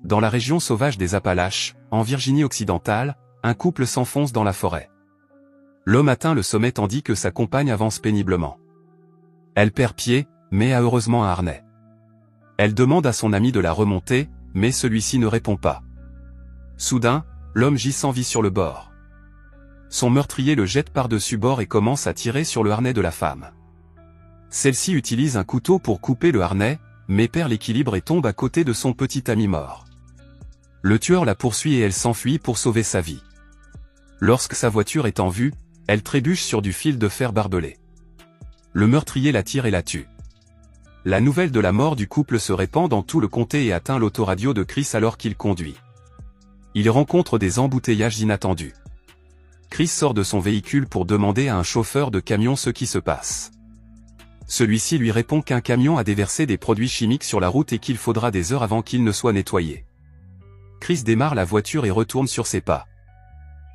Dans la région sauvage des Appalaches, en Virginie occidentale, un couple s'enfonce dans la forêt. L'homme atteint le sommet tandis que sa compagne avance péniblement. Elle perd pied, mais a heureusement un harnais. Elle demande à son ami de la remonter, mais celui-ci ne répond pas. Soudain, l'homme gît sans vie sur le bord. Son meurtrier le jette par-dessus bord et commence à tirer sur le harnais de la femme. Celle-ci utilise un couteau pour couper le harnais, mais perd l'équilibre et tombe à côté de son petit ami mort. Le tueur la poursuit et elle s'enfuit pour sauver sa vie. Lorsque sa voiture est en vue, elle trébuche sur du fil de fer barbelé. Le meurtrier la tire et la tue. La nouvelle de la mort du couple se répand dans tout le comté et atteint l'autoradio de Chris alors qu'il conduit. Il rencontre des embouteillages inattendus. Chris sort de son véhicule pour demander à un chauffeur de camion ce qui se passe. Celui-ci lui répond qu'un camion a déversé des produits chimiques sur la route et qu'il faudra des heures avant qu'il ne soit nettoyé. Chris démarre la voiture et retourne sur ses pas.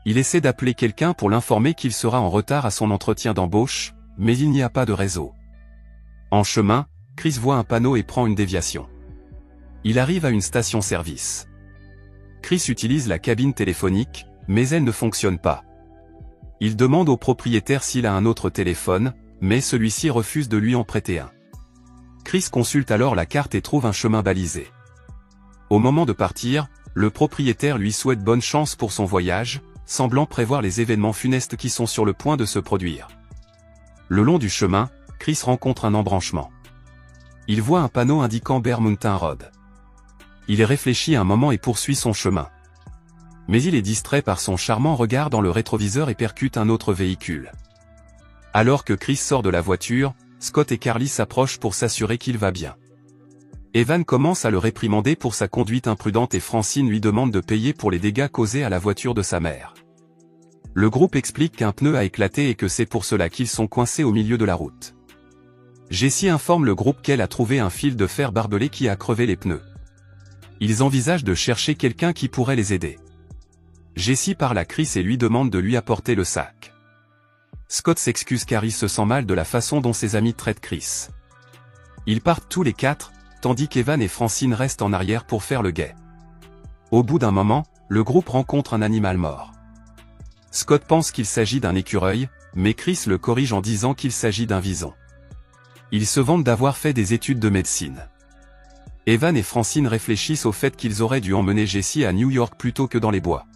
Il essaie d'appeler quelqu'un pour l'informer qu'il sera en retard à son entretien d'embauche, mais il n'y a pas de réseau. En chemin, Chris voit un panneau et prend une déviation. Il arrive à une station-service. Chris utilise la cabine téléphonique, mais elle ne fonctionne pas. Il demande au propriétaire s'il a un autre téléphone, mais celui-ci refuse de lui en prêter un. Chris consulte alors la carte et trouve un chemin balisé. Au moment de partir, le propriétaire lui souhaite bonne chance pour son voyage, semblant prévoir les événements funestes qui sont sur le point de se produire. Le long du chemin, Chris rencontre un embranchement. Il voit un panneau indiquant Bear Mountain Road. Il réfléchit un moment et poursuit son chemin. Mais il est distrait par son charmant regard dans le rétroviseur et percute un autre véhicule. Alors que Chris sort de la voiture, Scott et Carly s'approchent pour s'assurer qu'il va bien. Evan commence à le réprimander pour sa conduite imprudente et Francine lui demande de payer pour les dégâts causés à la voiture de sa mère. Le groupe explique qu'un pneu a éclaté et que c'est pour cela qu'ils sont coincés au milieu de la route. Jessie informe le groupe qu'elle a trouvé un fil de fer barbelé qui a crevé les pneus. Ils envisagent de chercher quelqu'un qui pourrait les aider. Jessie parle à Chris et lui demande de lui apporter le sac. Scott s'excuse car il se sent mal de la façon dont ses amis traitent Chris. Ils partent tous les quatre, tandis qu'Evan et Francine restent en arrière pour faire le guet. Au bout d'un moment, le groupe rencontre un animal mort. Scott pense qu'il s'agit d'un écureuil, mais Chris le corrige en disant qu'il s'agit d'un vison. Ils se vantent d'avoir fait des études de médecine. Evan et Francine réfléchissent au fait qu'ils auraient dû emmener Jessie à New York plutôt que dans les bois.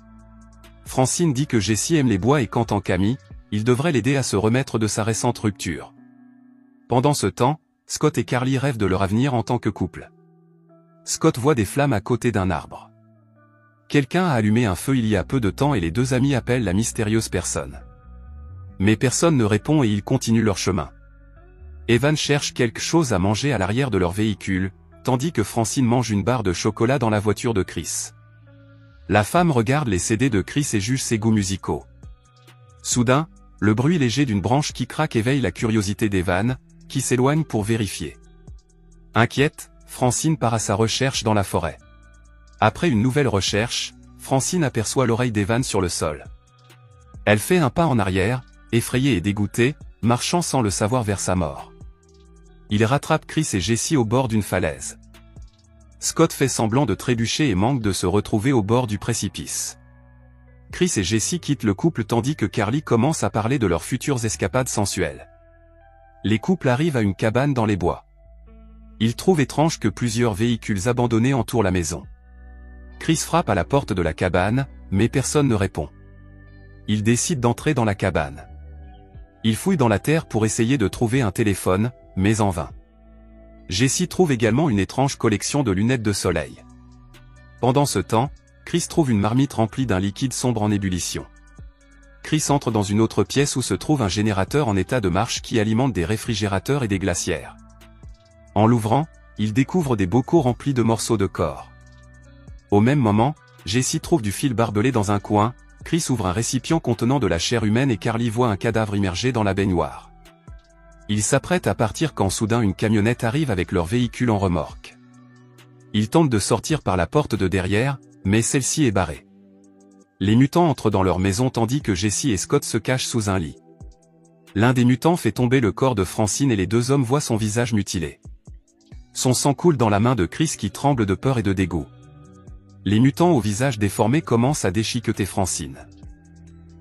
Francine dit que Jessie aime les bois et qu'en tant qu'amie, il devrait l'aider à se remettre de sa récente rupture. Pendant ce temps, Scott et Carly rêvent de leur avenir en tant que couple. Scott voit des flammes à côté d'un arbre. Quelqu'un a allumé un feu il y a peu de temps et les deux amis appellent la mystérieuse personne. Mais personne ne répond et ils continuent leur chemin. Evan cherche quelque chose à manger à l'arrière de leur véhicule, tandis que Francine mange une barre de chocolat dans la voiture de Chris. La femme regarde les CD de Chris et juge ses goûts musicaux. Soudain, le bruit léger d'une branche qui craque éveille la curiosité d'Evan, qui s'éloigne pour vérifier. Inquiète, Francine part à sa recherche dans la forêt. Après une nouvelle recherche, Francine aperçoit l'oreille d'Evan sur le sol. Elle fait un pas en arrière, effrayée et dégoûtée, marchant sans le savoir vers sa mort. Il rattrape Chris et Jessie au bord d'une falaise. Scott fait semblant de trébucher et manque de se retrouver au bord du précipice. Chris et Jessie quittent le couple tandis que Carly commence à parler de leurs futures escapades sensuelles. Les couples arrivent à une cabane dans les bois. Ils trouvent étrange que plusieurs véhicules abandonnés entourent la maison. Chris frappe à la porte de la cabane, mais personne ne répond. Il décide d'entrer dans la cabane. Il fouille dans la terre pour essayer de trouver un téléphone, mais en vain. Jessie trouve également une étrange collection de lunettes de soleil. Pendant ce temps, Chris trouve une marmite remplie d'un liquide sombre en ébullition. Chris entre dans une autre pièce où se trouve un générateur en état de marche qui alimente des réfrigérateurs et des glacières. En l'ouvrant, il découvre des bocaux remplis de morceaux de corps. Au même moment, Jessie trouve du fil barbelé dans un coin, Chris ouvre un récipient contenant de la chair humaine et Carly voit un cadavre immergé dans la baignoire. Ils s'apprêtent à partir quand soudain une camionnette arrive avec leur véhicule en remorque. Ils tentent de sortir par la porte de derrière, mais celle-ci est barrée. Les mutants entrent dans leur maison tandis que Jessie et Scott se cachent sous un lit. L'un des mutants fait tomber le corps de Francine et les deux hommes voient son visage mutilé. Son sang coule dans la main de Chris qui tremble de peur et de dégoût. Les mutants au visage déformé commencent à déchiqueter Francine.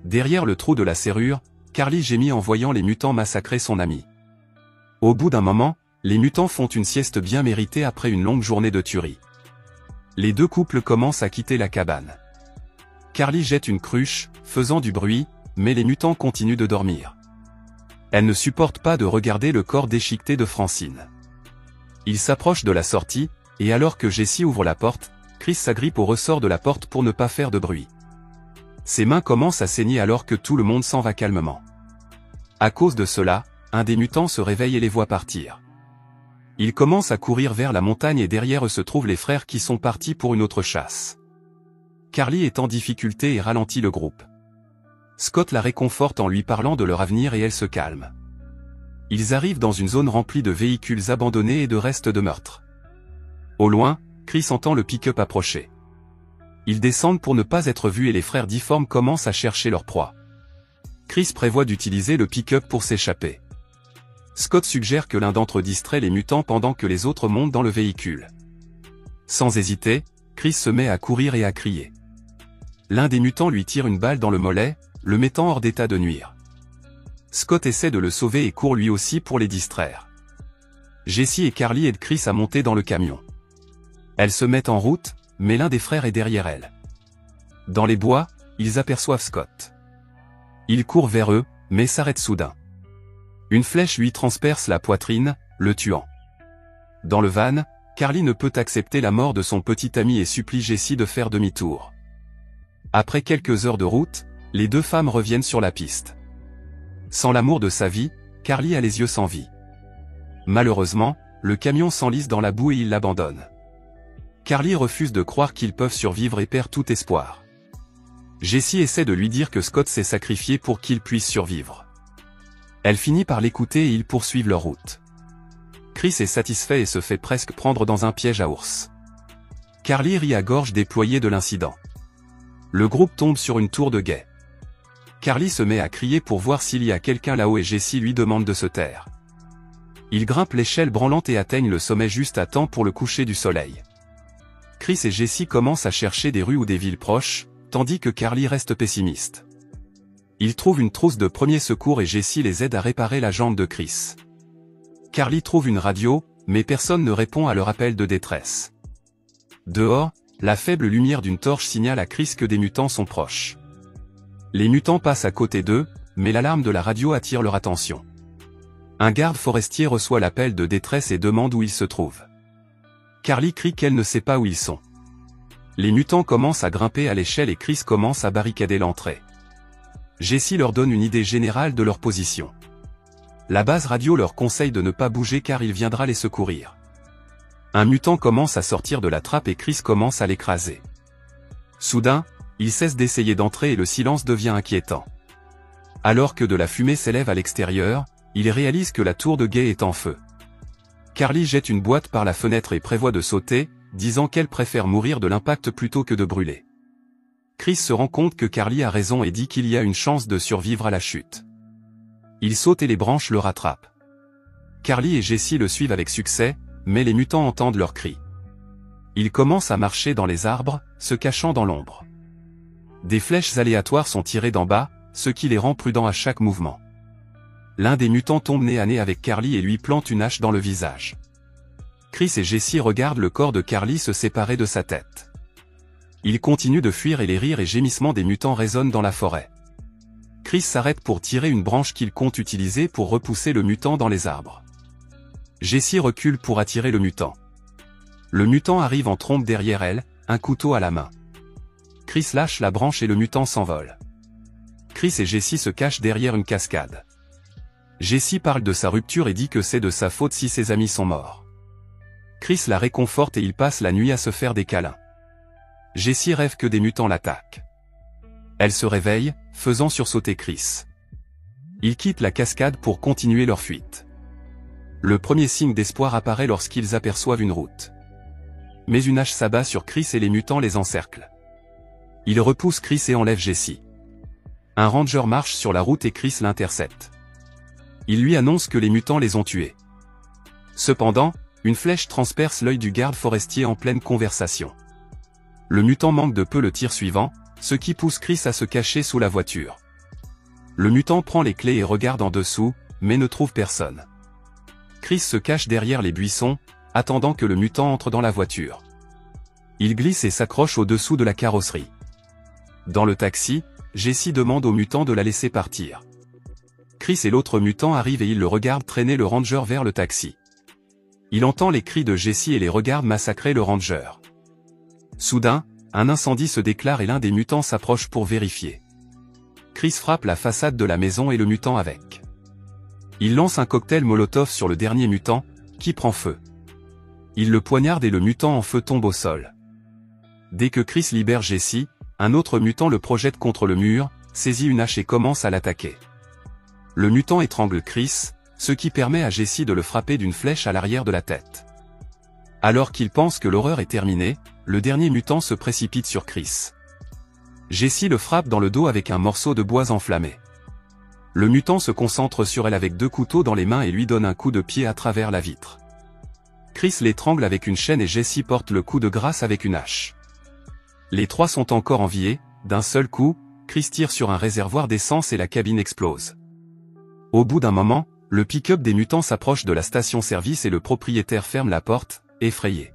Derrière le trou de la serrure, Carly gémit en voyant les mutants massacrer son ami. Au bout d'un moment, les mutants font une sieste bien méritée après une longue journée de tuerie. Les deux couples commencent à quitter la cabane. Carly jette une cruche, faisant du bruit, mais les mutants continuent de dormir. Elle ne supporte pas de regarder le corps déchiqueté de Francine. Il s'approche de la sortie, et alors que Jessie ouvre la porte, Chris s'agrippe au ressort de la porte pour ne pas faire de bruit. Ses mains commencent à saigner alors que tout le monde s'en va calmement. À cause de cela, un des mutants se réveille et les voit partir. Ils commencent à courir vers la montagne et derrière eux se trouvent les frères qui sont partis pour une autre chasse. Carly est en difficulté et ralentit le groupe. Scott la réconforte en lui parlant de leur avenir et elle se calme. Ils arrivent dans une zone remplie de véhicules abandonnés et de restes de meurtres. Au loin, Chris entend le pick-up approcher. Ils descendent pour ne pas être vus et les frères difformes commencent à chercher leur proie. Chris prévoit d'utiliser le pick-up pour s'échapper. Scott suggère que l'un d'entre eux distrait les mutants pendant que les autres montent dans le véhicule. Sans hésiter, Chris se met à courir et à crier. L'un des mutants lui tire une balle dans le mollet, le mettant hors d'état de nuire. Scott essaie de le sauver et court lui aussi pour les distraire. Jessie et Carly aident Chris à monter dans le camion. Elles se mettent en route, mais l'un des frères est derrière elles. Dans les bois, ils aperçoivent Scott. Il court vers eux, mais s'arrête soudain. Une flèche lui transperce la poitrine, le tuant. Dans le van, Carly ne peut accepter la mort de son petit ami et supplie Jessie de faire demi-tour. Après quelques heures de route, les deux femmes reviennent sur la piste. Sans l'amour de sa vie, Carly a les yeux sans vie. Malheureusement, le camion s'enlise dans la boue et il l'abandonne. Carly refuse de croire qu'ils peuvent survivre et perd tout espoir. Jessie essaie de lui dire que Scott s'est sacrifié pour qu'ils puissent survivre. Elle finit par l'écouter et ils poursuivent leur route. Chris est satisfait et se fait presque prendre dans un piège à ours. Carly rit à gorge déployée de l'incident. Le groupe tombe sur une tour de guet. Carly se met à crier pour voir s'il y a quelqu'un là-haut et Jessie lui demande de se taire. Ils grimpent l'échelle branlante et atteignent le sommet juste à temps pour le coucher du soleil. Chris et Jessie commencent à chercher des rues ou des villes proches, tandis que Carly reste pessimiste. Ils trouvent une trousse de premiers secours et Jessie les aide à réparer la jambe de Chris. Carly trouve une radio, mais personne ne répond à leur appel de détresse. Dehors, la faible lumière d'une torche signale à Chris que des mutants sont proches. Les mutants passent à côté d'eux, mais l'alarme de la radio attire leur attention. Un garde forestier reçoit l'appel de détresse et demande où ils se trouvent. Carly crie qu'elle ne sait pas où ils sont. Les mutants commencent à grimper à l'échelle et Chris commence à barricader l'entrée. Jessie leur donne une idée générale de leur position. La base radio leur conseille de ne pas bouger car il viendra les secourir. Un mutant commence à sortir de la trappe et Chris commence à l'écraser. Soudain, il cesse d'essayer d'entrer et le silence devient inquiétant. Alors que de la fumée s'élève à l'extérieur, il réalise que la tour de guet est en feu. Carly jette une boîte par la fenêtre et prévoit de sauter, disant qu'elle préfère mourir de l'impact plutôt que de brûler. Chris se rend compte que Carly a raison et dit qu'il y a une chance de survivre à la chute. Il saute et les branches le rattrapent. Carly et Jessie le suivent avec succès, mais les mutants entendent leurs cris. Ils commencent à marcher dans les arbres, se cachant dans l'ombre. Des flèches aléatoires sont tirées d'en bas, ce qui les rend prudents à chaque mouvement. L'un des mutants tombe nez à nez avec Carly et lui plante une hache dans le visage. Chris et Jessie regardent le corps de Carly se séparer de sa tête. Ils continuent de fuir et les rires et gémissements des mutants résonnent dans la forêt. Chris s'arrête pour tirer une branche qu'il compte utiliser pour repousser le mutant dans les arbres. Jessie recule pour attirer le mutant. Le mutant arrive en trombe derrière elle, un couteau à la main. Chris lâche la branche et le mutant s'envole. Chris et Jessie se cachent derrière une cascade. Jessie parle de sa rupture et dit que c'est de sa faute si ses amis sont morts. Chris la réconforte et ils passent la nuit à se faire des câlins. Jessie rêve que des mutants l'attaquent. Elle se réveille, faisant sursauter Chris. Ils quittent la cascade pour continuer leur fuite. Le premier signe d'espoir apparaît lorsqu'ils aperçoivent une route. Mais une hache s'abat sur Chris et les mutants les encerclent. Ils repoussent Chris et enlèvent Jessie. Un ranger marche sur la route et Chris l'intercepte. Il lui annonce que les mutants les ont tués. Cependant, une flèche transperce l'œil du garde forestier en pleine conversation. Le mutant manque de peu le tir suivant, ce qui pousse Chris à se cacher sous la voiture. Le mutant prend les clés et regarde en dessous, mais ne trouve personne. Chris se cache derrière les buissons, attendant que le mutant entre dans la voiture. Il glisse et s'accroche au-dessous de la carrosserie. Dans le taxi, Jessie demande au mutant de la laisser partir. Chris et l'autre mutant arrivent et ils le regardent traîner le ranger vers le taxi. Il entend les cris de Jessie et les regarde massacrer le ranger. Soudain, un incendie se déclare et l'un des mutants s'approche pour vérifier. Chris frappe la façade de la maison et le mutant avec. Il lance un cocktail Molotov sur le dernier mutant, qui prend feu. Il le poignarde et le mutant en feu tombe au sol. Dès que Chris libère Jessie, un autre mutant le projette contre le mur, saisit une hache et commence à l'attaquer. Le mutant étrangle Chris, ce qui permet à Jessie de le frapper d'une flèche à l'arrière de la tête. Alors qu'il pense que l'horreur est terminée, le dernier mutant se précipite sur Chris. Jessie le frappe dans le dos avec un morceau de bois enflammé. Le mutant se concentre sur elle avec 2 couteaux dans les mains et lui donne un coup de pied à travers la vitre. Chris l'étrangle avec une chaîne et Jessie porte le coup de grâce avec une hache. Les 3 sont encore en vie et, d'un seul coup, Chris tire sur un réservoir d'essence et la cabine explose. Au bout d'un moment, le pick-up des mutants s'approche de la station-service et le propriétaire ferme la porte, effrayé.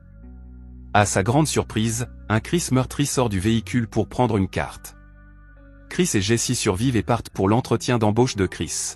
À sa grande surprise, un Chris meurtri sort du véhicule pour prendre une carte. Chris et Jessie survivent et partent pour l'entretien d'embauche de Chris.